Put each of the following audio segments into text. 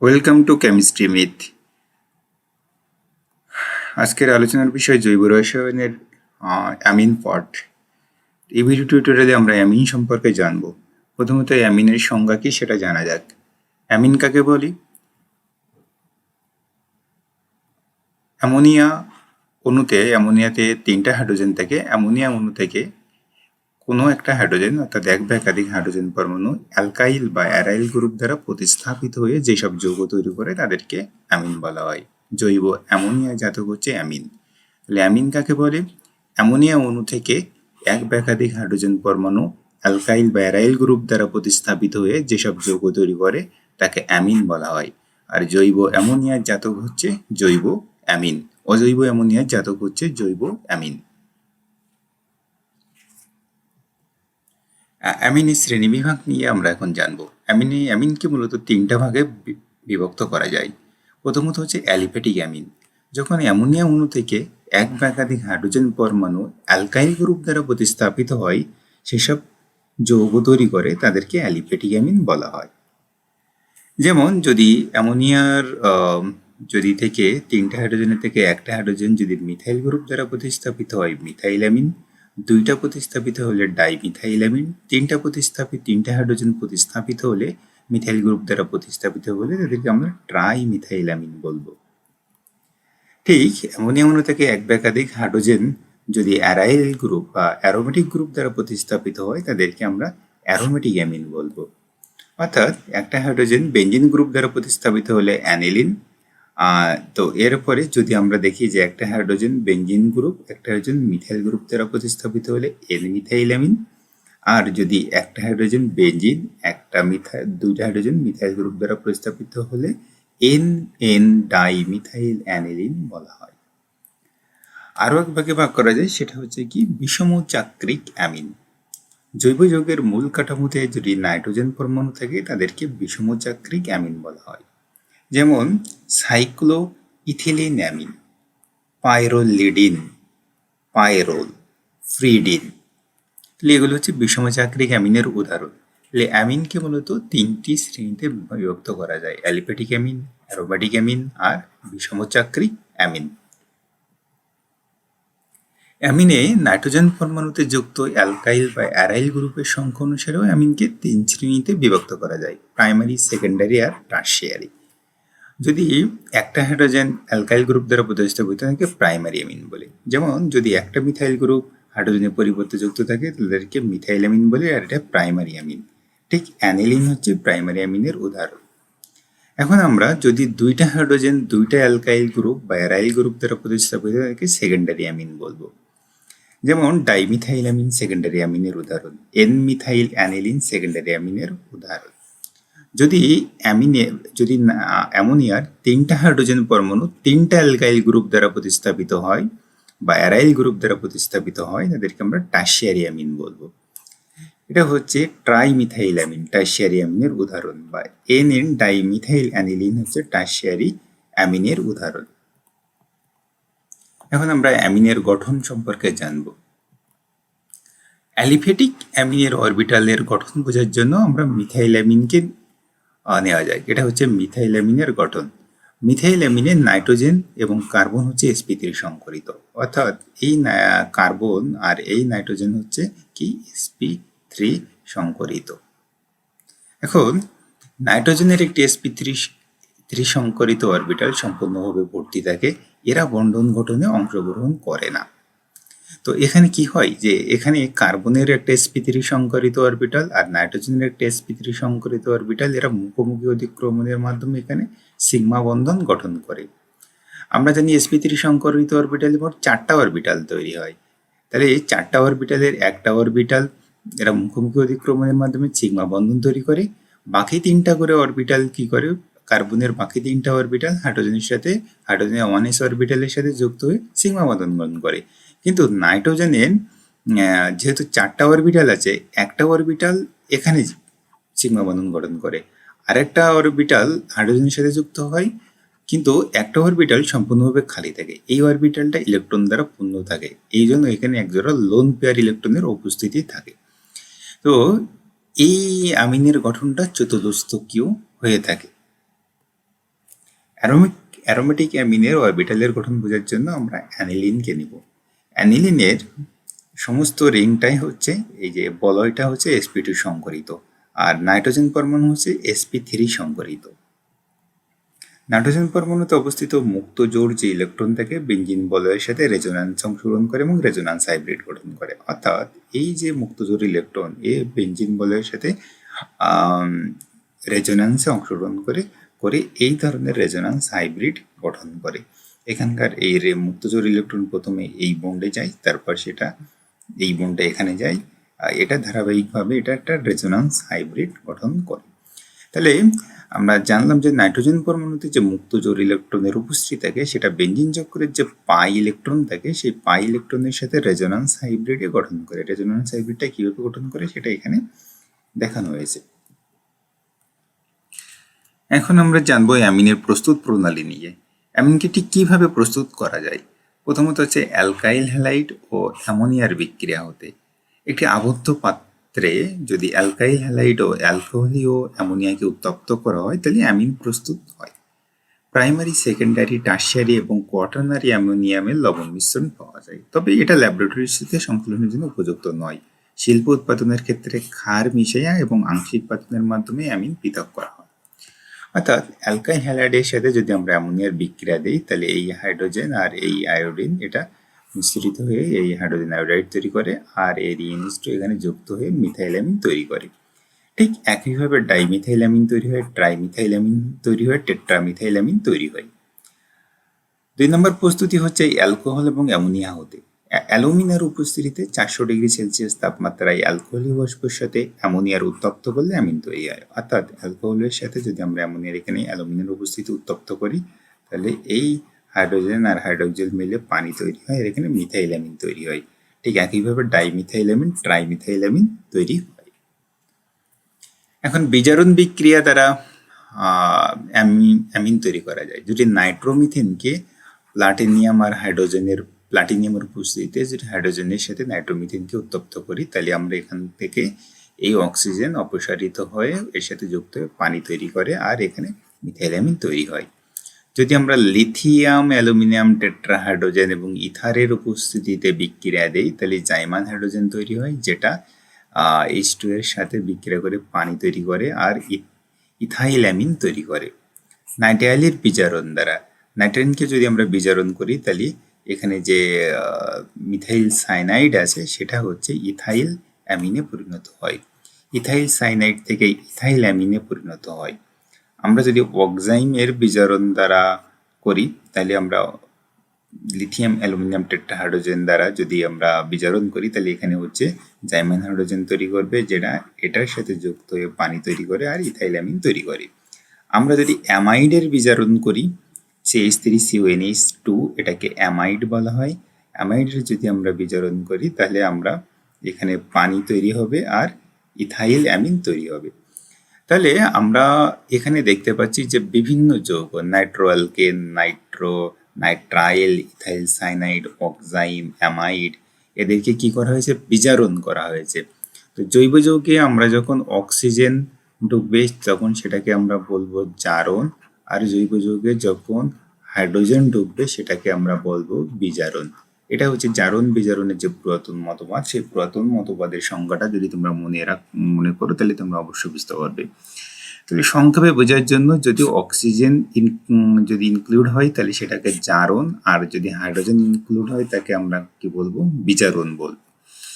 Welcome to chemistry myth. আজকের আলোচনার বিষয় জৈব রসায়নের অ্যামিন পার্ট। এই ভিডিও টিউটোরিয়ালে আমরা অ্যামিন সম্পর্কে জানব। প্রথমত অ্যামিনের সংজ্ঞা কি সেটা জানা যাক। অ্যামিন কাকে বলি? অ্যামোনিয়াতে তিনটা হাইড্রোজেন থাকে। অ্যামোনিয়া অণু থেকে কোনো একটা হাইড্রোজেন অর্থাৎ এক বা একাধিক হাইড্রোজেন পরমাণু অ্যালকাইল বা অ্যারাইল গ্রুপ দ্বারা প্রতিস্থাপিত হয়ে যেসব যৌগ তৈরি করে তাদেরকে অ্যামিন বলা হয়। জৈব অ্যামোনিয়া জাতক হচ্ছে অ্যামিন। তাহলে অ্যামিন কাকে বলে? অ্যামোনিয়া অণু থেকে এক বা একাধিক হাইড্রোজেন পরমাণু অ্যালকাইল বা অ্যারাইল গ্রুপ দ্বারা প্রতিস্থাপিত হয়ে যেসব যৌগ তৈরি করে তাকে অ্যামিন বলা হয়। আর জৈব অ্যামোনিয়ার জাতক হচ্ছে জৈব অ্যামিন। অজৈব অ্যামোনিয়ার জাতক হচ্ছে জৈব অ্যামিন। অ্যামিনের শ্রেণীবিভাগ নিয়ে আমরা এখন জানব। অ্যামিনকে মূলত তিনটা ভাগে বিভক্ত করা যায়। প্রথমত হচ্ছে অ্যালিফ্যাটিক অ্যামিন। যখন অ্যামোনিয়া অণু থেকে এক বা একাধিক হাইড্রোজেন পরমাণু অ্যালকাইল গ্রুপ দ্বারা প্রতিস্থাপিত হয় সেসব যৌগ তৈরি করে তাদেরকে অ্যালিফ্যাটিক অ্যামিন বলা হয়। যেমন যদি অ্যামোনিয়ার যদি থেকে তিনটা হাইড্রোজেনের থেকে একটা হাইড্রোজেন যদি মিথাইল গ্রুপ দ্বারা প্রতিস্থাপিত হয় মিথাইল অ্যামিন, দুইটা প্রতিস্থাপিত হলে ডাইমিথাইল অ্যামিন, তিনটা হাইড্রোজেন প্রতিস্থাপিত হলে মিথাইল গ্রুপ দ্বারা প্রতিস্থাপিত হলে তাদেরকে আমরা ট্রাইমিথাইল অ্যামিন বলবো। ঠিক অ্যামোনিয়া অণু থেকে এক বা একাধিক হাইড্রোজেন যদি অ্যারাইল গ্রুপ বা অ্যারোমেটিক গ্রুপ দ্বারা প্রতিস্থাপিত হয় তাদেরকে আমরা অ্যারোমেটিক অ্যামিন বলবো। অর্থাৎ একটা হাইড্রোজেন বেঞ্জিন গ্রুপ দ্বারা প্রতিস্থাপিত হলে অ্যানিলিন। তো এরপরে যদি আমরা দেখি যে একটা হাইড্রোজেন বেঞ্জিন গ্রুপ একটা হাইড্রোজেন মিথাইল গ্রুপ দ্বারা প্রতিস্থাপিত হলে এন মিথাইল অ্যামিন। আর যদি একটা হাইড্রোজেন বেঞ্জিন দুইটা হাইড্রোজেন মিথাইল গ্রুপ দ্বারা প্রতিস্থাপিত হলে এন এন ডাইমিথাইল অ্যানিলিন বলা হয়। আরও এক ভাগে ভাগ করা যায়, সেটা হচ্ছে কি বিষম চাক্রিক অ্যামিন। জৈব যৌগের মূল কাঠামোতে যদি নাইট্রোজেন পরমাণু থাকে তাদেরকে বিষম চাক্রিক অ্যামিন বলা হয়। যেমন সাইক্লো ইথিলিন অ্যামিন, পাইরোলিডিন, পাইরোল, ফ্রিডিন। তাহলে এগুলো হচ্ছে বিষম চাক্রিক অ্যামিনের উদাহরণ। তাহলে অ্যামিনকে মূলত তিনটি শ্রেণীতে বিভক্ত করা যায়: অ্যালিফ্যাটিক অ্যামিন, অ্যারোমেটিক অ্যামিন আর বিষম চাক্রিক অ্যামিন। অ্যামিনে নাইট্রোজেন পরমাণুতে যুক্ত অ্যালকাইল বা অ্যারাইল গ্রুপের সংখ্যা অনুসারেও অ্যামিনকে তিন শ্রেণীতে বিভক্ত করা যায়: প্রাইমারি, সেকেন্ডারি আর টার্সিয়ারি। যদি একটা হাইড্রোজেন অ্যালকাইল গ্রুপ দ্বারা প্রতিস্থাপিত থাকে প্রাইমারি অ্যামিন বলে। যেমন যদি একটা মিথাইল গ্রুপ হাইড্রোজেনের পরিবর্তে যুক্ত থাকে তাদেরকে মিথাইল অ্যামিন বলে, আর এটা প্রাইমারি অ্যামিন। ঠিক অ্যানিলিন হচ্ছে প্রাইমারি অ্যামিনের উদাহরণ। এখন আমরা যদি দুইটা হাইড্রোজেন দুইটা অ্যালকাইল গ্রুপ বা অ্যারাইল গ্রুপ দ্বারা প্রতিস্থাপিত থাকে সেকেন্ডারি অ্যামিন বলবো। যেমন ডাইমিথাইল অ্যামিন সেকেন্ডারি অ্যামিনের উদাহরণ, এন মিথাইল অ্যানিলিন সেকেন্ডারি অ্যামিনের উদাহরণ। যদি অ্যামোনিয়ার তিনটা হাইড্রোজেন পরমাণু তিনটা অ্যালকাইল গ্রুপ দ্বারা প্রতিস্থাপিত হয় বা অ্যারাইল গ্রুপ দ্বারা প্রতিস্থাপিত হয় তাদেরকে আমরা টার্সিয়ারি অ্যামিন বলবো। এটা হচ্ছে ট্রাইমিথাইল অ্যামিন টার্সিয়ারি অ্যামিনের উদাহরণ, বা এন এন ডাইমিথাইল অ্যানিলিন হচ্ছে টার্সিয়ারি অ্যামিনের উদাহরণ। এখন আমরা অ্যামিনের গঠন সম্পর্কে জানব। অ্যালিফ্যাটিক অ্যামিনের অরবিটালের গঠন বোঝার জন্য আমরা মিথাইল অ্যামিনকে নেওয়া যায়। এটা হচ্ছে মিথাইল অ্যামিনের গঠন। মিথাইল অ্যামিনে নাইট্রোজেন এবং কার্বন হচ্ছে sp3 সংকরিত, অর্থাৎ এই কার্বন আর এই নাইট্রোজেন হচ্ছে কি sp3 সংকরিত। এখন নাইট্রোজেনের একটি sp3 সংকরিত অরবিটাল সম্পূর্ণভাবে ভর্তি থাকে, এরা বন্ধন গঠনে অংশগ্রহণ করে না। তো এখানে কি হয় যে এখানে কার্বনের একটা sp3 সংকরিত অরবিটাল আর নাইট্রোজেনের একটা sp3 সংকরিত অরবিটাল, এরা মুখোমুখি অতিক্রমণের মাধ্যমে এখানে সিগমা বন্ধন গঠন করে। আমরা জানি sp3 সংকরিত অরবিটালে মোট 4টা অরবিটাল তৈরি হয়। তাহলে এই 4টা অরবিটালের একটা অরবিটাল এরা মুখোমুখি অতিক্রমণের মাধ্যমে সিগমা বন্ধন তৈরি করে। বাকি 3টা করে অরবিটাল কি করে? কার্বনের বাকি 3টা অরবিটাল হাইড্রোজেনের 1s অরবিটালের সাথে যুক্ত হয়ে সিগমা বন্ধন গঠন করে। কিন্তু নাইট্রোজেনের যেহেতু 4টা অরবিটাল আছে, একটা অরবিটাল এখানে সিগমা বন্ধন গঠন করে, আরেকটা অরবিটাল হাইড্রোজেনের সাথে যুক্ত হয়, কিন্তু একটা অরবিটাল সম্পূর্ণভাবে খালি থাকে। এই অরবিটালটা ইলেকট্রন দ্বারা পূর্ণ থাকে, এই জন্য এখানে একজোড়া লোন পেয়ার ইলেকট্রনের উপস্থিতি থাকে। তো এই অ্যামিনের গঠনটা চতুর্থস্তকীয় হয়ে থাকে। অ্যারোমেটিক অ্যামিনের অরবিটালের গঠন বোঝার জন্য আমরা অ্যানিলিনকে নিব। অ্যানিলিনের সমস্ত রিংটাই হচ্ছে এই যে বলয়টা হচ্ছে sp2 সংকরিত, আর নাইট্রোজেন পরমাণু হচ্ছে sp3 সংকরিত। নাইট্রোজেন পরমাণুতে অবস্থিত মুক্ত জোড় যে ইলেকট্রন থাকে বেঞ্জিন বলয়ের সাথে রেজোন্যান্স অংশগ্রহণ করে এবং রেজোন্যান্স হাইব্রিড গঠন করে। অর্থাৎ এই যে মুক্ত জোড় ইলেকট্রন এ বেঞ্জিন বলয়ের সাথে রেজোন্যান্সে অংশগ্রহণ করে এই ধরনের রেজোন্যান্স হাইব্রিড গঠন করে। এখানকার এই মুক্ত জোড় ইলেকট্রন প্রথমে এই বন্ডে যায়, তারপর সেটা এই বন্ডে এখানে যায়, এটা ধারাবাহিকভাবে এটা একটা রেজোন্যান্স হাইব্রিড গঠন করে। তাহলে আমরা জানলাম যে নাইট্রোজেন পরমাণুতে যে মুক্ত জোড় ইলেকট্রনের উপস্থিতি থাকে সেটা বেঞ্জিন চক্রের যে পাই ইলেকট্রন থাকে সেই পাই ইলেকট্রনের সাথে রেজোন্যান্স হাইব্রিডে গঠন করে। রেজোন্যান্স হাইব্রিডটা কিভাবে গঠন করে সেটা এখানে দেখানো হয়েছে। এখন আমরা জানবো অ্যামিনের প্রস্তুত প্রণালী নিয়ে। অ্যামিনকে ঠিক কিভাবে প্রস্তুত করা যায়। প্রথমত হচ্ছে অ্যালকাইল হ্যালাইড ও অ্যামোনিয়ার বিক্রিয়া হতে একটি আবদ্ধ পাত্রে যদি অ্যালকাইল হ্যালাইড ও অ্যালকোহলীয় অ্যামোনিয়াকে উত্তপ্ত করা হয় তাহলে অ্যামিন প্রস্তুত হয়। প্রাইমারি, সেকেন্ডারি, টার্সিয়ারি এবং কোয়াটারনারি অ্যামোনিয়ামের লবণ মিশ্রণ পাওয়া যায়, তবে এটা ল্যাবরেটরির সাথে সংকলনের জন্য উপযুক্ত নয়। শিল্প উৎপাদনের ক্ষেত্রে ক্ষার মিশাইয়া এবং আংশিক পাতনের মাধ্যমে অ্যামিন পৃথক করা হয়। অর্থাৎ অ্যালকাইল হ্যালাইডের সাথে যদি আমরা অ্যামোনিয়ার বিক্রিয়া দিই তাহলে এই হাইড্রোজেন আর এই আয়োডিন এটা মিশ্রিত হয়ে এই হাইড্রোজেন আয়োডাইড তৈরি করে, আর এর ইনহিবিটর এখানে যুক্ত হয়ে মিথাইলামিন তৈরি করে। ঠিক একইভাবে ডাইমিথাইলামিন তৈরি হয়, ট্রাইমিথাইলামিন তৈরি হয়, টেট্রামিথাইলামিন তৈরি হয়। 2 নম্বর প্রস্তুতি হচ্ছে অ্যালকোহল এবং অ্যামোনিয়া হতে। অ্যালুমিনার উপস্থিতিতে 400°C তাপমাত্রায় অ্যালকোহলীয় বাষ্পের সাথে অ্যামোনিয়ার উত্তপ্ত করলে অ্যামিন তৈরি হয়। অর্থাৎ অ্যালকোহলের সাথে যদি আমরা অ্যামোনিয়ার এখানে অ্যালুমিনার উপস্থিতি উত্তপ্ত করি তাহলে এই হাইড্রোজেন আর হাইড্রোজেন মিলে পানি তৈরি হয়, আর এখানে মিথাইলামিন তৈরি হয়। ঠিক একইভাবে ডাইমিথাইলামিন, ট্রাইমিথাইলামিন তৈরি হয়। এখন বিজারণ বিক্রিয়া দ্বারা অ্যামিন তৈরি করা যায়। যদি নাইট্রোমিথেনকে প্লাটিনিয়ামের উপস্থিতিতে যদি হাইড্রোজেনের সাথে নাইট্রোমিথেনকে উত্তপ্ত করি তাহলে আমরা এখান থেকে এই অক্সিজেন অপসারিত হয়ে এর সাথে যুক্ত হয়ে পানি তৈরি করে, আর এখানে মিথাইলামিন তৈরি হয়। যদি আমরা লিথিয়াম, অ্যালুমিনিয়াম টেট্রাহাইড্রোজেন এবং ইথারের উপস্থিতিতে বিক্রিয়া দেই তাহলে জাইমান হাইড্রোজেন তৈরি হয়, যেটা H2 এর সাথে বিক্রিয়া করে পানি তৈরি করে আর ইথাইল অ্যামিন তৈরি করে। নাইট্রাইলের বিজারণ দ্বারা নাইট্রেনকে যদি আমরা বিজারণ করি তাহলে এখানে যে মিথাইল সাইনাইড আছে সেটা হচ্ছে ইথাইল অ্যামিনে পরিণত হয়। ইথাইল সাইনাইড থেকে ইথাইল অ্যামিনে পরিণত হয়। আমরা যদি অক্সাইমের বিজারণ দ্বারা করি তাহলে আমরা লিথিয়াম, অ্যালুমিনিয়াম টেট্রাহাইড্রোজেন দ্বারা যদি আমরা বিজারণ করি তাহলে এখানে হচ্ছে জাইমান হাইড্রোজেন তৈরি করবে, যেটা এটার সাথে যুক্ত হয়ে পানি তৈরি করে আর ইথাইল অ্যামিন তৈরি করে। আমরা যদি অ্যামাইডের বিজারণ করি CH3CONH2 এটাকে অ্যামাইড বলা হয়। অ্যামাইডের যদি আমরা বিজারণ করি তাহলে আমরা এখানে পানি তৈরি হবে আর ইথাইল অ্যামিন তৈরি হবে। তাহলে আমরা এখানে দেখতে পাচ্ছি যে বিভিন্ন যৌগ nitroalkane, nitrile, ethyl cyanide, oxime, amide এদেরকে কি করা হয়েছে, বিজারণ করা হয়েছে। তো জৈব যৌগে আমরা যখন অক্সিজেন ঢুকবে তখন সেটাকে আমরা বলবো জারণ, আর জৈব যৌগে যখন হাইড্রোজেন ঢুকবে সেটাকে আমরা বলবো বিজারণ। এটা হচ্ছে জারণ বিজারণের যে পুরাতন মতবাদ, সেই পুরাতন মতবাদের সংজ্ঞাটা যদি তোমরা মনে করো তাহলে তোমরা অবশ্যই বুঝতে পারবে। তাহলে সংক্ষেপে বোঝার জন্য যদি অক্সিজেন যদি ইনক্লুড হয় তাহলে সেটাকে জারণ, আর যদি হাইড্রোজেন ইনক্লুড হয় তাকে আমরা কি বলবো, বিজারণ বলবো।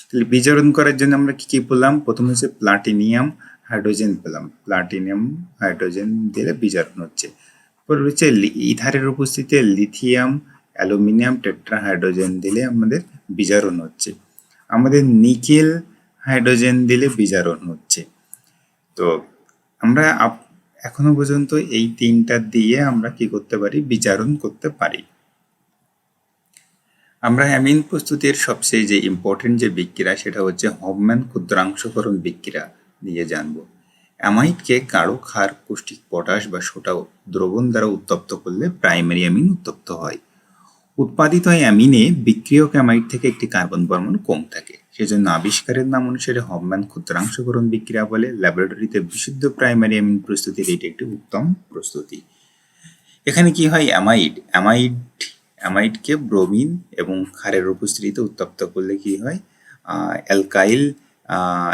তাহলে বিজারণ করার জন্য আমরা কি কি বললাম, প্রথম হচ্ছে প্লাটিনিয়াম হাইড্রোজেন পেলাম, প্লাটিনিয়াম হাইড্রোজেন দিলে বিজারণ হচ্ছে। পরে হচ্ছে ইথারের উপস্থিতিতে লিথিয়াম, অ্যালুমিনিয়াম টেট্রাহাইড্রোজেন দিলে আমাদের বিজারণ হচ্ছে। আমাদের নিকেল হাইড্রোজেন দিলে বিজারণ হচ্ছে। তো আমরা এখনো পর্যন্ত এই তিনটা দিয়ে আমরা কি করতে পারি, বিজারণ করতে পারি। আমরা অ্যামিন প্রস্তুতির সবচেয়ে যে ইম্পর্টেন্ট যে বিক্রিয়া সেটা হচ্ছে হফম্যান ক্ষুদ্রাংশকরণ বিক্রিয়া নিয়ে জানবো। অ্যামাইডকে গাঢ় ক্ষার, কৌষ্টিক পটাশ বা সোডা দ্রবণ দ্বারা উত্তপ্ত করলে প্রাইমারি অ্যামিন উত্তপ্ত হয়। উৎপাদিত অ্যামিনে বিক্রিয়ক অ্যামাইড থেকে একটি কার্বন পরমাণু কম থাকে, সেজন্য আবিষ্কারের নাম অনুসারে হফম্যান ক্ষুদ্রাংশকরণ বিক্রিয়া বলে। ল্যাবরেটরিতে বিশুদ্ধ প্রাইমারি অ্যামিন প্রস্তুতির এটি একটি উত্তম প্রস্তুতি। এখানে কি হয়, অ্যামাইডকে ব্রোমিন এবং ক্ষারের উপস্থিতিতে উত্তপ্ত করলে কি হয়, অ্যালকাইল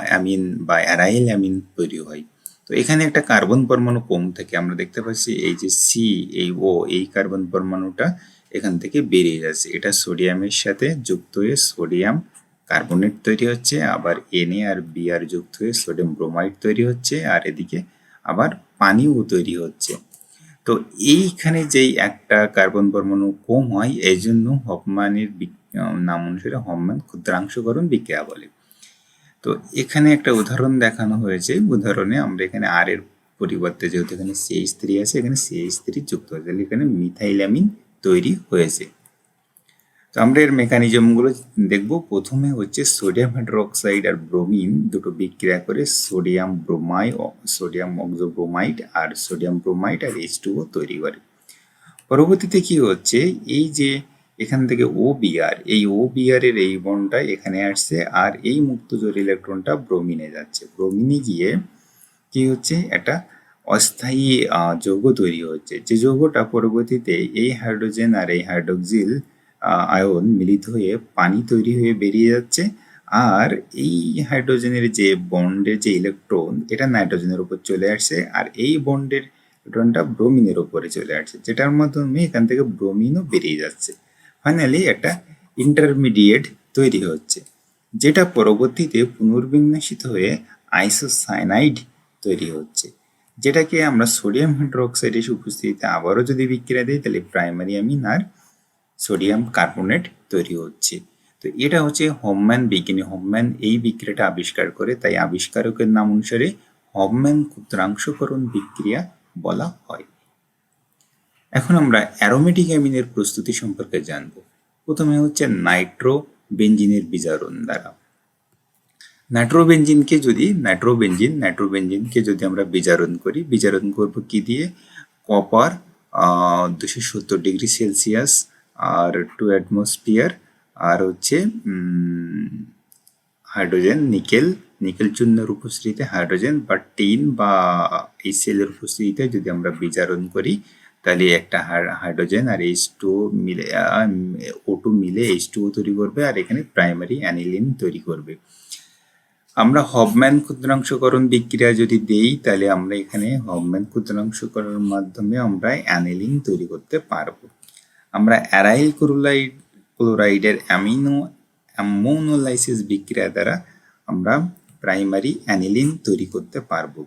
অ্যামিন বা অ্যারাইল অ্যামিন তৈরি হয়। তো এখানে একটা কার্বন পরমাণু কম থেকে আমরা দেখতে পাচ্ছি এই যে সি, এই ও, এই কার্বন পরমাণুটা এখান থেকে বেরিয়ে যাচ্ছে। এটা সোডিয়ামের সাথে যুক্ত হয়ে সোডিয়াম কার্বনেট তৈরি হচ্ছে, আবার Na আর Br যুক্ত হয়ে সোডিয়াম ব্রোমাইড তৈরি হচ্ছে, আর এদিকে আবার পানিও তৈরি হচ্ছে। তো এইখানে যেই একটা কার্বন পরমাণু কম হয়, এই জন্য হফম্যানের নাম অনুসারে হফম্যান ক্ষুদ্রাংশকরণ বিক্রিয়া বলে। তো এখানে একটা উদাহরণ দেখানো হয়েছে। উদাহরণে আমরা এখানে আর এর পরিবর্তে যেহেতু এখানে CH3 আছে, এখানে CH3 যুক্ত হয়েছে, তাহলে এখানে মিথাইলামিন তৈরি হয়েছে। তো আমরা এর মেকানিজমগুলো দেখব। প্রথমে হচ্ছে সোডিয়াম হাইড্রোক্সাইড আর ব্রোমিন দুটো বিক্রিয়া করে সোডিয়াম অক্সোব্রোমাইড আর সোডিয়াম ব্রোমাইড আর H2O তৈরি করে। পরবর্তীতে কি হচ্ছে, এই যে এখান থেকে OBr, এই OBr এর এই বন্ডটা এখানে আসছে, আর এই মুক্ত জোড় ইলেকট্রনটা ব্রোমিনে যাচ্ছে। ব্রোমিনে গিয়ে কি হচ্ছে, একটা অস্থায়ী যৌগ তৈরি হচ্ছে, যে যৌগটা পরবর্তীতে এই হাইড্রোজেন আর এই হাইড্রোক্সিল আয়ন মিলিত হয়ে পানি তৈরি হয়ে বেরিয়ে যাচ্ছে। আর এই হাইড্রোজেনের যে বন্ডের যে ইলেকট্রন, এটা নাইট্রোজেনের উপর চলে আসছে, আর এই বন্ডের ইলেকট্রনটা ব্রোমিনের উপরে চলে আসছে, যেটার মাধ্যমে এখান থেকে ব্রোমিনও বেরিয়ে যাচ্ছে। ফাইনালি একটা ইন্টারমিডিয়েট তৈরি হচ্ছে, যেটা পরবর্তীতে পুনর্বিন্যাসিত হয়ে আইসোসায়ানাইড তৈরি হচ্ছে, যেটাকে আমরা সোডিয়াম হাইড্রোক্সাইডের উপস্থিতিতে আবারও যদি বিক্রিয়া দিই, তাহলে প্রাইমারি অ্যামিন আর সোডিয়াম কার্বনেট তৈরি হচ্ছে। তো এটা হচ্ছে হফম্যান বিজ্ঞানী হফম্যান এই বিক্রিয়াটা আবিষ্কার করে, তাই আবিষ্কারকের নাম অনুসারে হফম্যান ক্ষুদ্রাংশকরণ বিক্রিয়া বলা হয়। এখন আমরা অ্যারোমেটিক অ্যামিনের প্রস্তুতি সম্পর্কে জানব। প্রথমে হচ্ছে নাইট্রোবেনজিনের বিজারণ দ্বারা। নাইট্রোবেনজিনকে যদি আমরা বিজারণ করব কি দিয়ে, কপার 270°C আর 2 অ্যাটমসফিয়ার, আর হচ্ছে হাইড্রোজেন, নিকেল চূর্ণের উপস্থিতিতে হাইড্রোজেন বা টিন বা HCl এর উপস্থিতিতে যদি আমরা বিজারণ করি, তাহলে একটা হাইড্রোজেন আর H2O মিলে O2 মিলে H2O তৈরি করবে, আর এখানে প্রাইমারি অ্যানিলিন তৈরি করবে। আমরা হফম্যান ক্ষুদ্রাংশকরণ বিক্রিয়া যদি দেই, তাহলে আমরা এখানে হফম্যান ক্ষুদ্রাংশকরণের মাধ্যমে আমরা অ্যানিলিন তৈরি করতে পারবো। আমরা অ্যারাইল ক্লোরাইডের অ্যামোনোলাইসিস বিক্রিয়া দ্বারা আমরা প্রাইমারি অ্যানিলিন তৈরি করতে পারবো।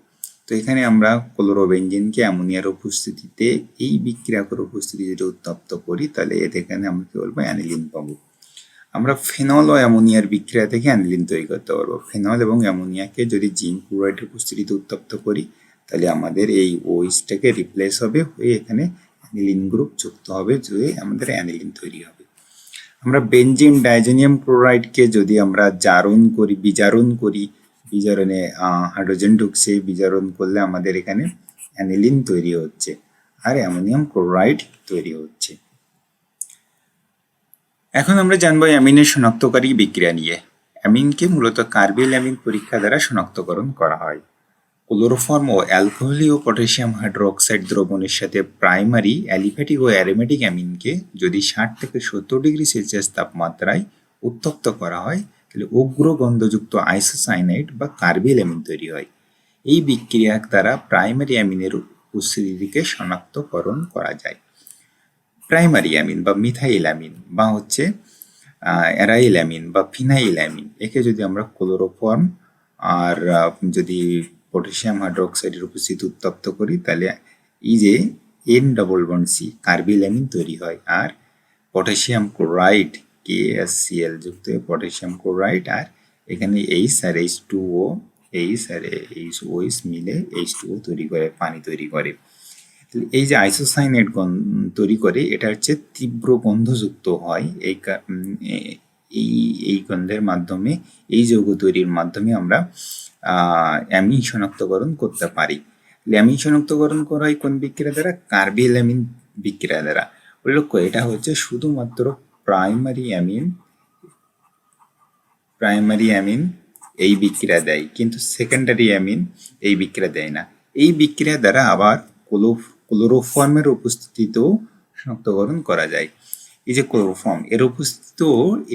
তো এখানে আমরা ক্লোরোবেনজিনকে অ্যামোনিয়ার উপস্থিতিতে এই বিক্রিয়াকর উপস্থিতি যদি উত্তপ্ত করি, তাহলে এখানে আমরা কি বলবো, অ্যানিলিন পাবো। আমরা ফেনল ও অ্যামোনিয়ার বিক্রিয়া থেকে অ্যানিলিন তৈরি করতে পারবো। ফেনল এবং অ্যামোনিয়াকে যদি জিঙ্ক ক্লোরাইডের উপস্থিতিতে উত্তপ্ত করি, তাহলে আমাদের এই OH-টাকে রিপ্লেস হবে, হয়ে এখানে অ্যানিলিন গ্রুপ যুক্ত হবে, যে আমাদের অ্যানিলিন তৈরি হবে। আমরা বেনজিন ডাইজোনিয়াম ক্লোরাইডকে যদি আমরা বিজারণে হাইড্রোজেন ঢুকছে, বিজারণ করলে আমাদের এখানে অ্যানিলিন তৈরি হচ্ছে আর অ্যামোনিয়াম ক্লোরাইড তৈরি হচ্ছে। এখন আমরা জানবো অ্যামিনের শনাক্তকারী বিক্রিয়া নিয়ে। অ্যামিনকে মূলত কার্বিল অ্যামিন পরীক্ষা দ্বারা শনাক্তকরণ করা হয়। ক্লোরোফর্ম ও অ্যালকোহলি ও পটাশিয়াম হাইড্রোক্সাইড দ্রবণের সাথে প্রাইমারি অ্যালিফ্যাটিক ও অ্যারোমেটিক অ্যামিনকে যদি 60 থেকে 70°C তাপমাত্রায় উত্তপ্ত করা হয়, তাহলে উগ্র গন্ধযুক্ত আইসোসায়ানাইড বা কার্বিল অ্যামিন তৈরি হয়। এই বিক্রিয়া দ্বারা প্রাইমারি অ্যামিনের উপস্থিতিকে শনাক্তকরণ করা যায়। প্রাইমারি অ্যামিন বা মিথাইল অ্যামিন বা হচ্ছে অ্যারাইল অ্যামিন বা ফিনাইল অ্যামিন, একে যদি আমরা ক্লোরোফর্ম আর যদি পটাশিয়াম হাইড্রোক্সাইডের উপস্থিতি উত্তপ্ত করি, তাহলে এই যে N+C কার্বিল অ্যামিন তৈরি হয়, আর পটাশিয়াম ক্লোরাইড KCl যুক্ত হয়ে পটাশিয়াম ক্লোরাইড, আর এখানে H আর H2O মিলে H2O তৈরি করে, পানি তৈরি করে। এই যে আইসোসায়ানাইড তৈরি করে, এটা হচ্ছে তীব্র গন্ধযুক্ত হয়। এই গন্ধের মাধ্যমে, এই যৌগ তৈরির মাধ্যমে আমরা অ্যামিন শনাক্তকরণ করতে পারি। অ্যামিন শনাক্তকরণ করা হয় কোন বিক্রিয়া দ্বারা? কার্বিল অ্যামিন বিক্রিয়া দ্বারা। উল্লেখ্য, এটা হচ্ছে শুধুমাত্র প্রাইমারি অ্যামিন এই বিক্রিয়া দেয়, কিন্তু সেকেন্ডারি অ্যামিন এই বিক্রিয়া দেয় না। এই বিক্রিয়া দ্বারা আবার ক্লোরোফর্মের উপস্থিতিতেও শনাক্তকরণ করা যায়। এই যে ক্লোরোফর্ম এর উপস্থিতিও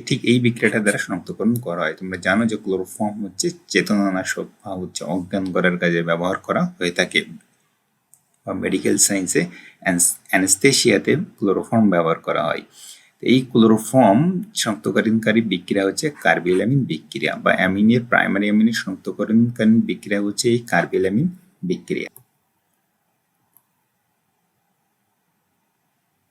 ঠিক এই বিক্রিয়াটা দ্বারা শনাক্তকরণ করা হয়। তোমরা জানো যে ক্লোরোফর্ম হচ্ছে চেতনানাশক বা হচ্ছে অজ্ঞান করার কাজে ব্যবহার করা হয়ে থাকে, বা মেডিকেল সায়েন্সে অ্যানেস্থেশিয়াতে ক্লোরোফর্ম ব্যবহার করা হয়। এই ক্লোরোফর্ম শনাক্তকরণকারী বিক্রিয়া হচ্ছে কার্বিলামিন বিক্রিয়া, বা অ্যামিনের প্রাইমারি অ্যামিনের শনাক্তকরণকারী বিক্রিয়া হচ্ছে এই কার্বিলামিন বিক্রিয়া।